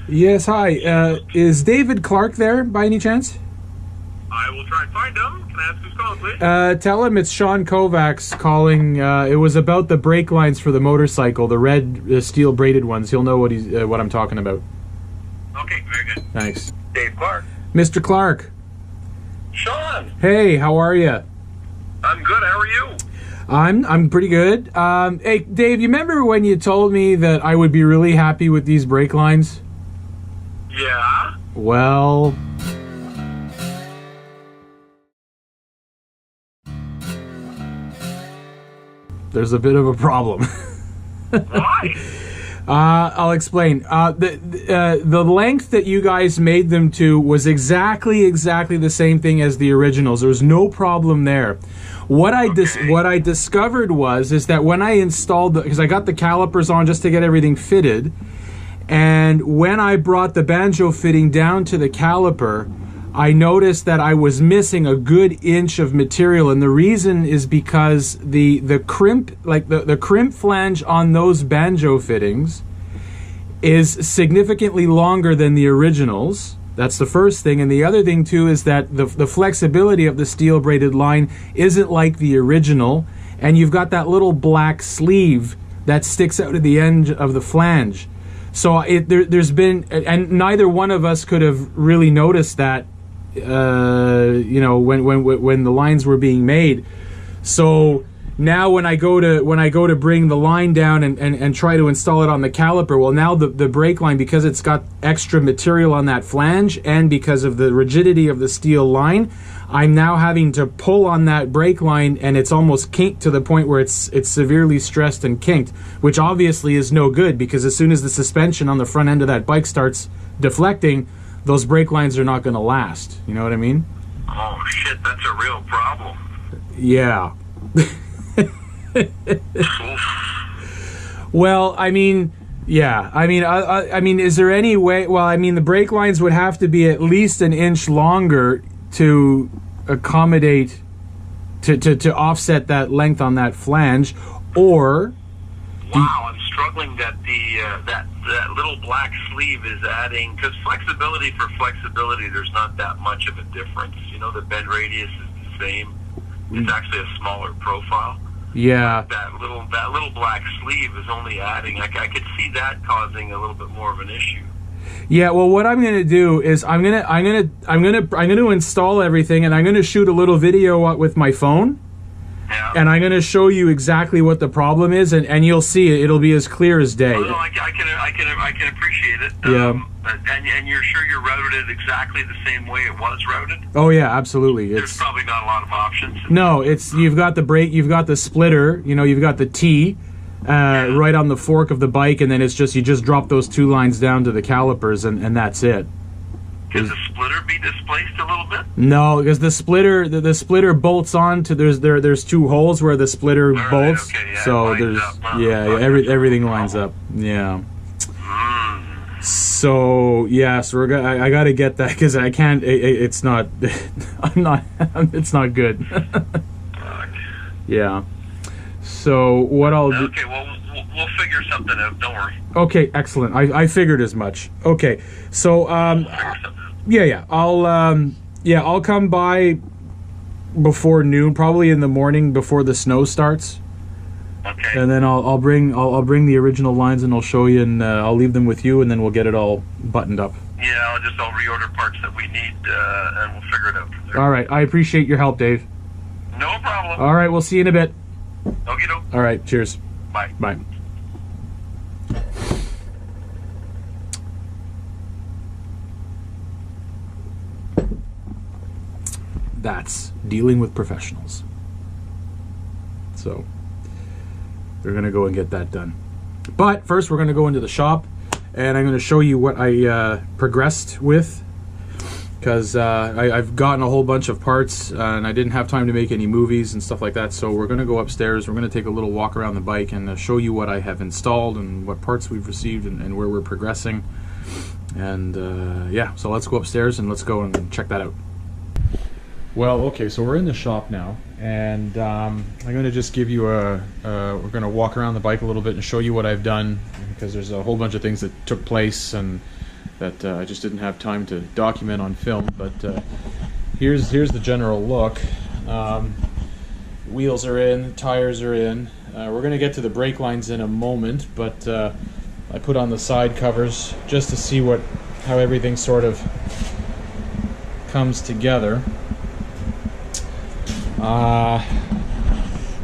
Yes, hi. Is David Clark there by any chance? I will try and find him. Can I ask who's calling, please? Tell him it's Sean Kovacs calling. It was about the brake lines for the motorcycle, the red steel braided ones. He'll know what I'm talking about. Okay, very good. Thanks. Dave Clark. Mr. Clark. Sean. Hey, how are you? I'm good. How are you? I'm pretty good. Hey, Dave, you remember when you told me that I would be really happy with these brake lines? Yeah. Well, there's a bit of a problem. Why? I'll explain. The length that you guys made them to was exactly the same thing as the originals. There was no problem there. What I discovered is that when I installed because I got the calipers on just to get everything fitted, and when I brought the banjo fitting down to the caliper, I noticed that I was missing a good inch of material, and the reason is because the crimp, like the crimp flange on those banjo fittings is significantly longer than the originals. That's the first thing, and the other thing too is that the flexibility of the steel braided line isn't like the original, and you've got that little black sleeve that sticks out at the end of the flange. So there's been, and neither one of us could have really noticed that, you know, when the lines were being made. So now when I go to bring the line down and try to install it on the caliper, well, now the brake line, because it's got extra material on that flange and because of the rigidity of the steel line, I'm now having to pull on that brake line, and it's almost kinked to the point where it's severely stressed and kinked, which obviously is no good, because as soon as the suspension on the front end of that bike starts deflecting, those brake lines are not going to last. You know what I mean? Oh shit, that's a real problem. Yeah. Well, I mean, yeah. I mean, is there any way? Well, I mean, the brake lines would have to be at least an inch longer to accommodate, to offset that length on that flange, or. Wow, I'm struggling that that little black sleeve is adding, because flexibility for flexibility, there's not that much of a difference. You know, the bend radius is the same. It's actually a smaller profile. Yeah. That little black sleeve is only adding. I could see that causing a little bit more of an issue. Yeah. Well, what I'm gonna do is I'm gonna install everything, and I'm gonna shoot a little video with my phone. Yeah. And I'm gonna show you exactly what the problem is, and you'll see it. It'll be as clear as day. Oh, no, I can appreciate it. Yeah. And you're sure you're routed exactly the same way it was routed? Oh yeah, absolutely. There's probably not a lot of options. No, you've got the brake, you've got the splitter, you know, you've got the T right on the fork of the bike, and then it's just you just drop those two lines down to the calipers, and that's it. Can the splitter be displaced a little bit? No, because the splitter bolts on to there's two holes where the splitter bolts. Okay, yeah, so there's everything lines up. Yeah. So yeah, so I got to get that, because I can't. It's not. I'm not. It's not good. Yeah. So what I'll do? Okay, well we'll figure something out. Don't worry. Okay, excellent. I figured as much. Okay, so yeah, I'll come by before noon, probably in the morning before the snow starts. Okay. And then I'll bring the original lines, and I'll show you, and I'll leave them with you, and then we'll get it all buttoned up. Yeah, I'll reorder parts that we need, and we'll figure it out from there. All right, I appreciate your help, Dave. No problem. All right, we'll see you in a bit. Okay, doke. All right, cheers. Bye. Bye. That's dealing with professionals. So we're gonna go and get that done. But first, we're gonna go into the shop, and I'm gonna show you what I progressed with, because I've gotten a whole bunch of parts, and I didn't have time to make any movies and stuff like that. So we're gonna go upstairs. We're gonna take a little walk around the bike and show you what I have installed and what parts we've received, and where we're progressing. And yeah, so let's go upstairs and let's go and check that out. Well, okay, so we're in the shop now, and I'm going to just give you we're going to walk around the bike a little bit and show you what I've done, because there's a whole bunch of things that took place and that I just didn't have time to document on film. But here's the general look. Wheels are in, tires are in. We're going to get to the brake lines in a moment, but I put on the side covers just to see how everything sort of comes together. I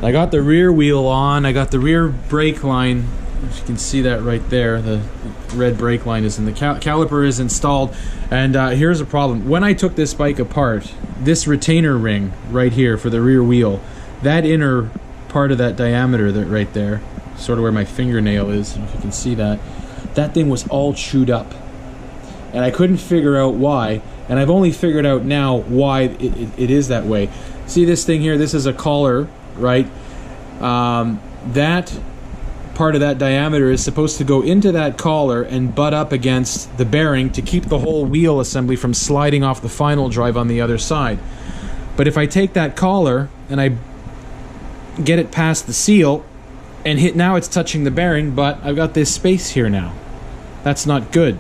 got the rear wheel on. I got the rear brake line. As you can see that right there, the red brake line is in the caliper is installed. And here's a problem. When I took this bike apart, this retainer ring right here for the rear wheel, that inner part of that diameter that right there, sort of where my fingernail is, if you can see that, that thing was all chewed up. And I couldn't figure out why. And I've only figured out now why it is that way. See this thing here? This is a collar, right? That part of that diameter is supposed to go into that collar and butt up against the bearing to keep the whole wheel assembly from sliding off the final drive on the other side. But if I take that collar and I get it past the seal and hit, now it's touching the bearing, but I've got this space here now. That's not good.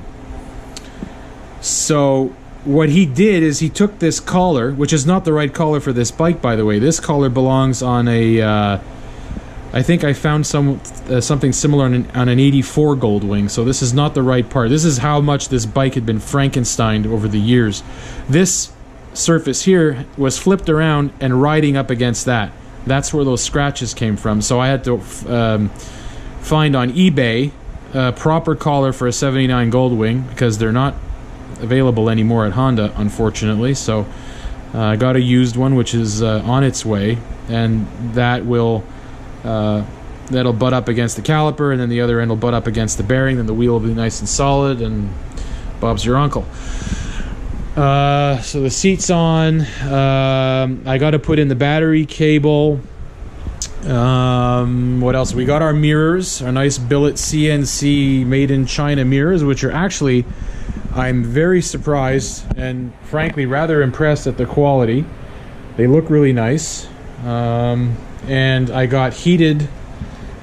So what he did is he took this collar, which is not the right collar for this bike, by the way. This collar belongs on a, I think I found something similar on an 84 Goldwing, so this is not the right part. This is how much this bike had been Frankensteined over the years. This surface here was flipped around and riding up against that. That's where those scratches came from. So I had to find on eBay a proper collar for a 79 Goldwing, because they're not available anymore at Honda, unfortunately. So I got a used one, which is on its way, and that will that'll butt up against the caliper, and then the other end will butt up against the bearing, then the wheel will be nice and solid, and Bob's your uncle. So the seat's on. I got to put in the battery cable. What else? We got our mirrors, our nice billet CNC made in China mirrors, which are actually, I'm very surprised and frankly rather impressed at the quality. They look really nice. And I got heated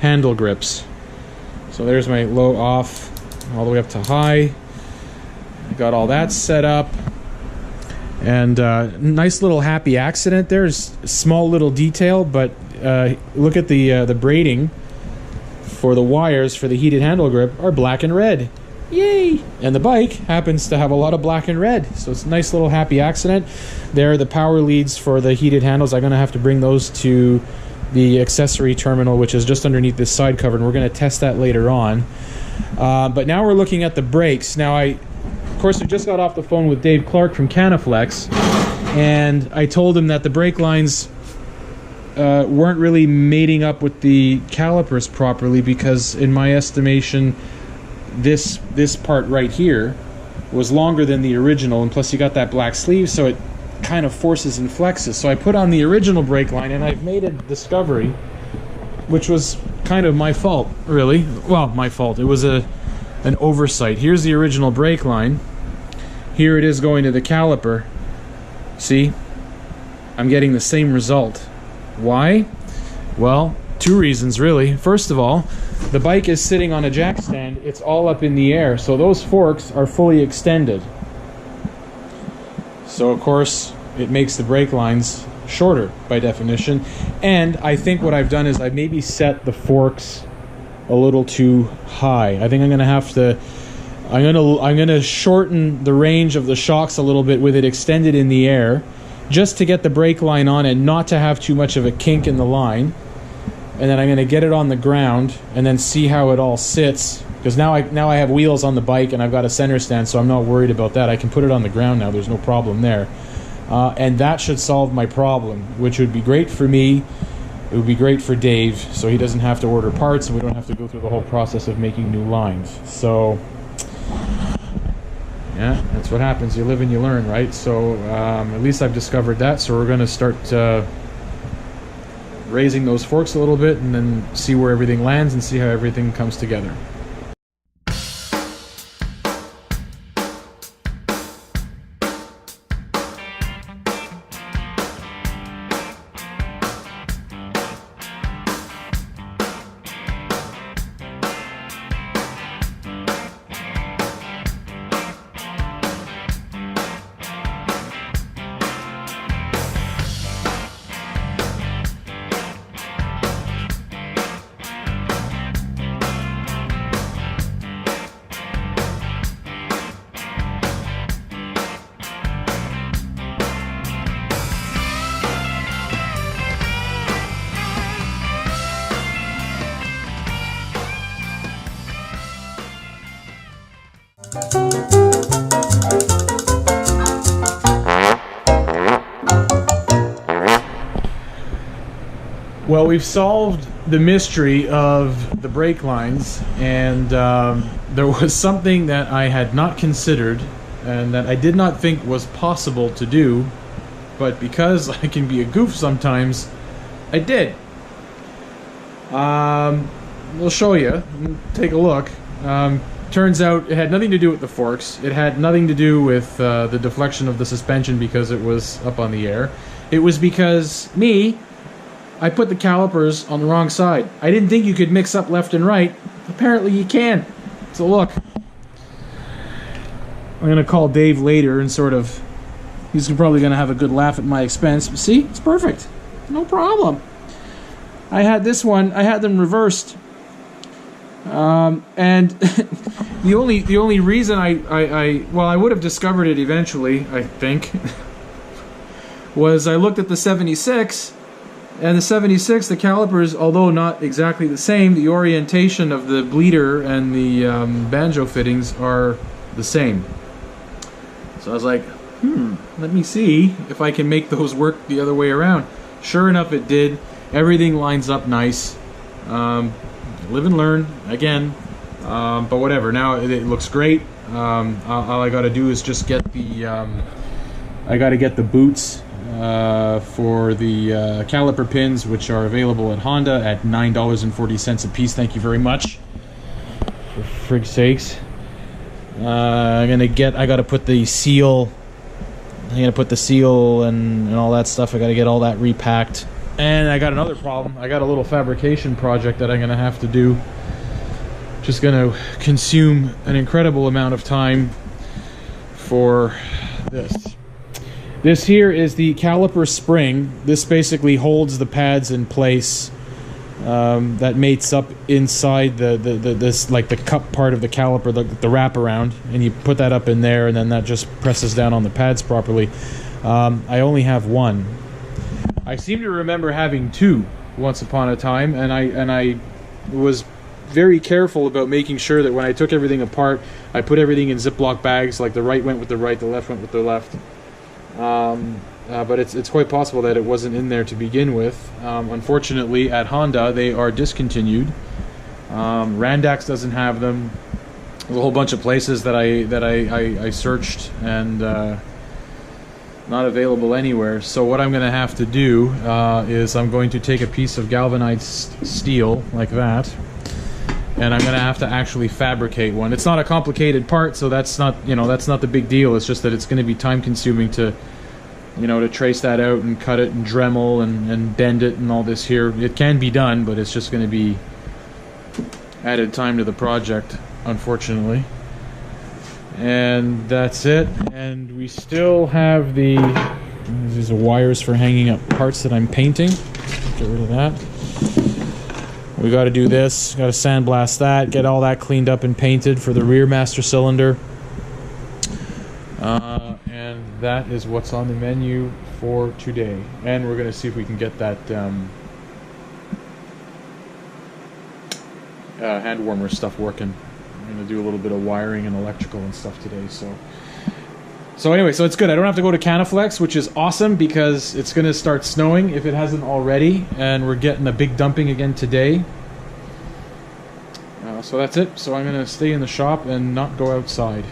handle grips. So there's my low off all the way up to high. Got all that set up. And nice little happy accident. There's a small little detail, but look at the braiding for the wires for the heated handle grip are black and red. Yay! And the bike happens to have a lot of black and red, so it's a nice little happy accident. There are the power leads for the heated handles. I'm going to have to bring those to the accessory terminal, which is just underneath this side cover, and we're going to test that later on. But now we're looking at the brakes. Now of course, I just got off the phone with Dave Clark from Canaflex, and I told him that the brake lines weren't really mating up with the calipers properly, because in my estimation, this part right here was longer than the original, and plus you got that black sleeve, so it kind of forces and flexes. So I put on the original brake line, and I've made a discovery, which was kind of my fault, really. Well, my fault. It was an oversight. Here's the original brake line. Here it is going to the caliper. See? I'm getting the same result. Why? Well, two reasons, really. First of all, the bike is sitting on a jack stand. It's all up in the air, so those forks are fully extended. So, of course, it makes the brake lines shorter by definition. And I think what I've done is I've maybe set the forks a little too high. I think I'm going to have to... I'm going to shorten the range of the shocks a little bit with it extended in the air, just to get the brake line on and not to have too much of a kink in the line. And then I'm going to get it on the ground and then see how it all sits, because now I have wheels on the bike and I've got a center stand, so I'm not worried about that. I can put it on the ground now. There's no problem there. And that should solve my problem, which would be great for me. It would be great for Dave, so he doesn't have to order parts and we don't have to go through the whole process of making new lines. So yeah, that's what happens. You live and you learn, right? So at least I've discovered that, so we're going to start raising those forks a little bit and then see where everything lands and see how everything comes together. Well, we've solved the mystery of the brake lines, and there was something that I had not considered and that I did not think was possible to do, but because I can be a goof sometimes, I did. We'll show you. Take a look. Turns out it had nothing to do with the forks. It had nothing to do with the deflection of the suspension because it was up on the air. It was because I put the calipers on the wrong side. I didn't think you could mix up left and right. Apparently you can. So look. I'm going to call Dave later and sort of... He's probably going to have a good laugh at my expense. See? It's perfect. No problem. I had this one. I had them reversed. And the only reason I would have discovered it eventually, I think, was I looked at the 76, and the 76, the calipers, although not exactly the same, the orientation of the bleeder and the banjo fittings are the same. So I was like, let me see if I can make those work the other way around. Sure enough, it did. Everything lines up nice. Live and learn again, but whatever. Now it looks great. All I got to do is just get the I got to get the boots for the caliper pins, which are available at Honda at $9.40 a piece. All you very much. For frig's sakes. I gotta put the seal. I'm gonna put the seal and all that stuff. I gotta get all that repacked. And I got another problem. I got a little fabrication project that I'm gonna have to do. Just gonna consume an incredible amount of time for this. This here is the Caliper Spring. This basically holds the pads in place. That mates up inside this, like the cup part of the caliper, the wraparound, and you put that up in there, and then that just presses down on the pads properly. I only have one. I seem to remember having two once upon a time, and I was very careful about making sure that when I took everything apart, I put everything in Ziploc bags, like the right went with the right, the left went with the left. But it's quite possible that it wasn't in there to begin with. Unfortunately, at Honda, they are discontinued. Randax doesn't have them. There's a whole bunch of places that I searched and not available anywhere. So what I'm going to have to do is I'm going to take a piece of galvanized steel like that, and I'm going to have to actually fabricate one. It's not a complicated part, so that's not the big deal. It's just that it's going to be time consuming to trace that out and cut it and Dremel and bend it and all this here. It can be done, but it's just going to be added time to the project, unfortunately. And that's it. And we still have these are wires for hanging up parts that I'm painting. Get rid of that. We got to do this. Got to sandblast that, get all that cleaned up and painted for the rear master cylinder. And that is what's on the menu for today. And we're going to see if we can get that hand warmer stuff working. I'm going to do a little bit of wiring and electrical and stuff today. So anyway, so it's good. I don't have to go to Canaflex, which is awesome because it's going to start snowing if it hasn't already. And we're getting a big dumping again today. So that's it. So I'm going to stay in the shop and not go outside.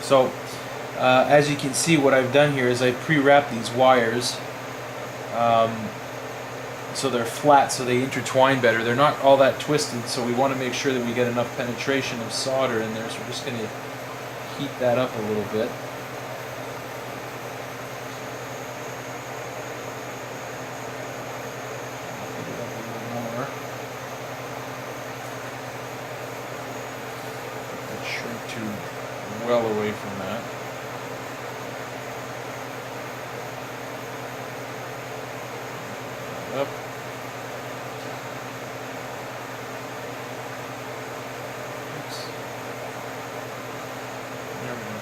So, as you can see, what I've done here is I pre-wrapped these wires so they're flat, so they intertwine better. They're not all that twisted, so we want to make sure that we get enough penetration of solder in there, so we're just going to heat that up a little bit. Heat it up a little more. That shrink tube well away from that. Up. Oops. There we go.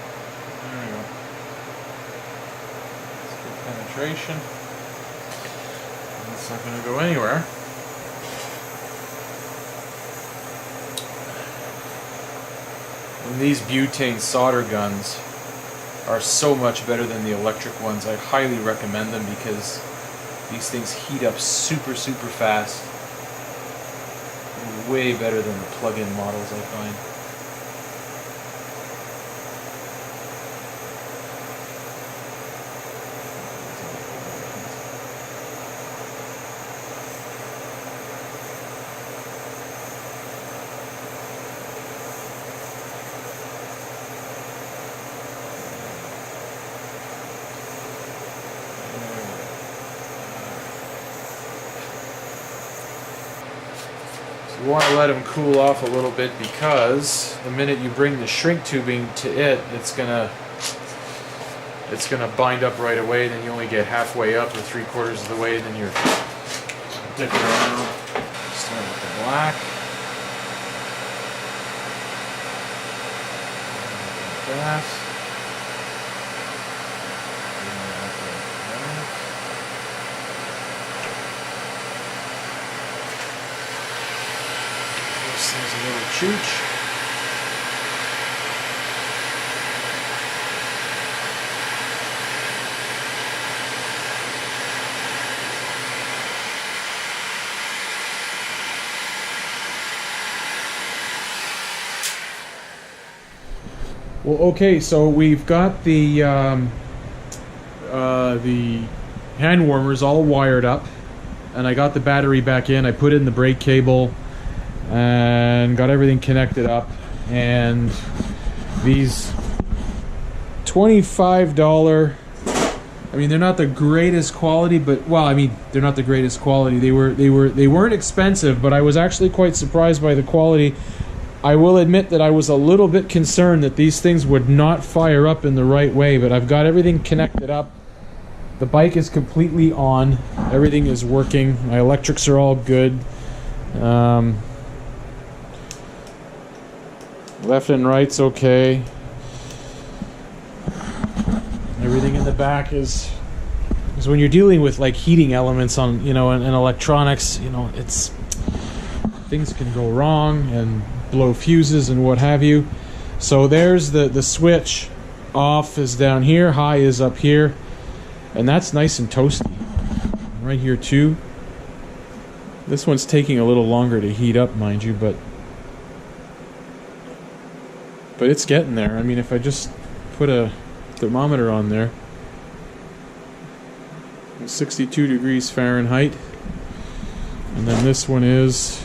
There we go. Let's get penetration. It's not going to go anywhere. And these butane solder guns are so much better than the electric ones. I highly recommend them because these things heat up super fast. Way better than the plug-in models, I find. You want to let them cool off a little bit because the minute you bring the shrink tubing to it, it's gonna bind up right away. Then you only get halfway up or 3/4 of the way. Then you're dipping around. Start with the black. Like that. This thing's a little chooch. Well, okay, so we've got the hand warmers all wired up, and I got the battery back in. I put in the brake cable and got everything connected up, and these $25, I mean, they're not the greatest quality, but well, I mean, they're not the greatest quality. They weren't expensive, but I was actually quite surprised by the quality. I will admit that I was a little bit concerned that these things would not fire up in the right way, but I've got everything connected up. The bike is completely on. Everything is working. My electrics are all good. Left and right's okay. Everything in the back is when you're dealing with like heating elements on, you know, and electronics, you know, it's things can go wrong and blow fuses and what have you. So there's the switch. Off is down here, high is up here, and that's nice and toasty. Right here too. This one's taking a little longer to heat up, mind you, but it's getting there. I mean, if I just put a thermometer on there, 62 degrees Fahrenheit, and then this one is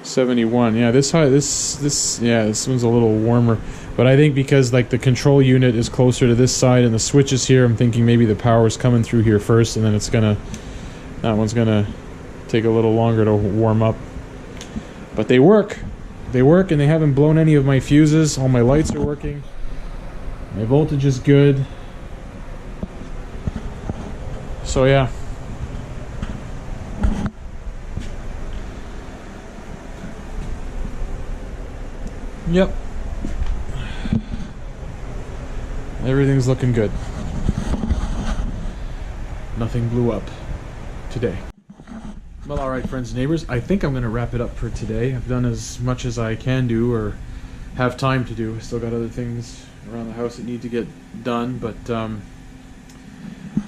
71. Yeah, this one's a little warmer, but I think because like the control unit is closer to this side and the switch is here, I'm thinking maybe the power's coming through here first, and then that one's gonna take a little longer to warm up. But they work, and they haven't blown any of my fuses. All my lights are working. My voltage is good. So yeah. Yep. Everything's looking good. Nothing blew up today. Well, alright, friends and neighbors, I think I'm going to wrap it up for today. I've done as much as I can do or have time to do. I still got other things around the house that need to get done, but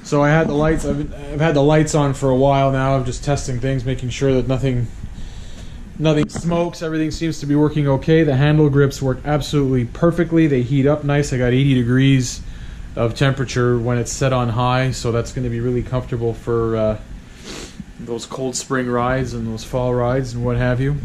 so I had the lights. I've had the lights on for a while now. I'm just testing things, making sure that nothing smokes. Everything seems to be working okay. The handle grips work absolutely perfectly. They heat up nice. I got 80 degrees of temperature when it's set on high, so that's going to be really comfortable for those cold spring rides and those fall rides and what have you.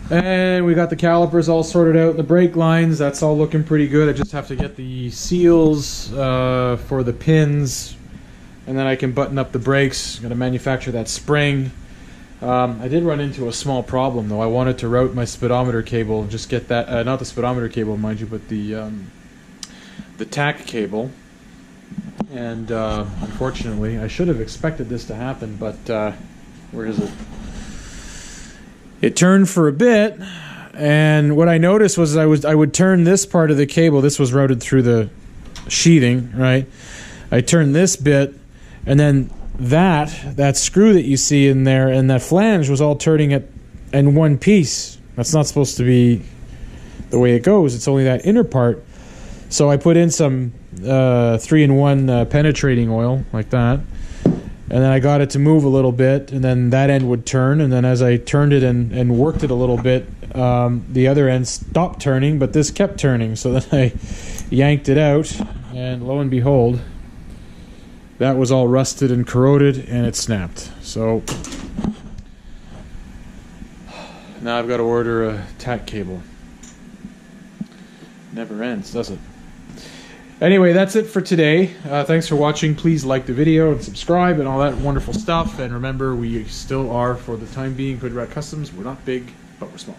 And we got the calipers all sorted out, the brake lines, that's all looking pretty good. I just have to get the seals for the pins, and then I can button up the brakes. I'm going to manufacture that spring. I did run into a small problem though. I wanted to route my speedometer cable, just get that, not the speedometer cable mind you, but the tack cable. And unfortunately, I should have expected this to happen, but where is it? It turned for a bit, and what I noticed was I would turn this part of the cable. This was routed through the sheathing, right? I turned this bit, and then that screw that you see in there and that flange was all turning it in one piece. That's not supposed to be the way it goes. It's only that inner part. So I put in some 3-in-1 penetrating oil like that, and then I got it to move a little bit, and then that end would turn, and then as I turned it and worked it a little bit, the other end stopped turning, but this kept turning. So then I yanked it out, and lo and behold, that was all rusted and corroded, and it snapped. So now I've got to order a tack cable. Never ends, does it? Anyway, that's it for today. Thanks for watching. Please like the video and subscribe and all that wonderful stuff. And remember, we still are, for the time being, Hood Rat Customs. We're not big, but we're small.